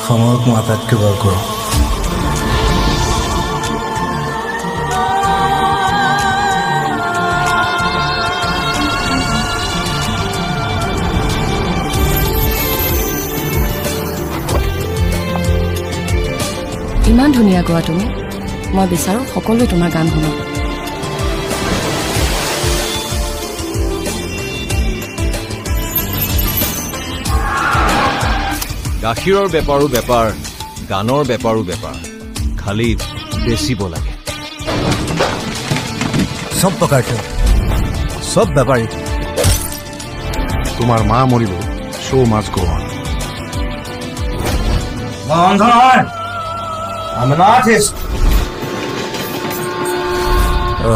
সময়ক মই আটাইতকৈ ভয় কৰোঁ। ইমান ধুনীয়া গোৱা তুমি, মই বিচাৰোঁ সকলোৱে তোমাৰ গান শুনক। গাখীৰৰ বেপাৰো বেপাৰ, গানৰ বেপাৰো বেপাৰ, খালি বেচিব লাগে। চব প্ৰকাৰ চব বেপাৰী। তোমাৰ মা মৰিব, show' must go on. I'm an artist.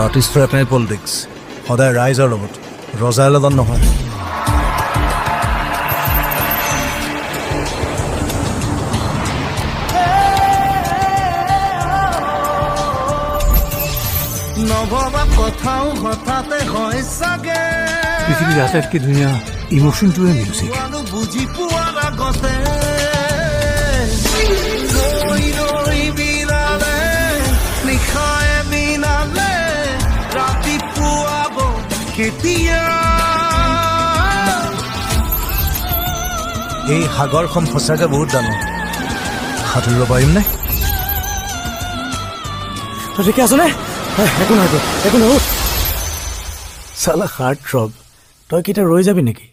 আৰ্টিষ্টৰ এটাই পলিটিক্স, সদায় ৰাইজৰ লগত, ৰজাৰ লগত নহয়। নভবা কথাও হঠাতে হয় চাগে। পৃথিৱীৰ আটাইতকৈ ধুনীয়া ইমোশ্যনটোৱে মিউজিক। বুজি পোৱাৰ আগতে নিশায়ে দিনালে ৰাতিপুৱাব কেতিয়া। এই সাগৰখন সঁচাকে বহুত ডাঙৰ, সাঁতুৰিব পাৰিম নে? তই ঠিকে আছ নে? একো নহয়, একো নহয়। চালা হাৰ্ট থ্ৰব, তই কেতিয়া ৰৈ যাবি নেকি?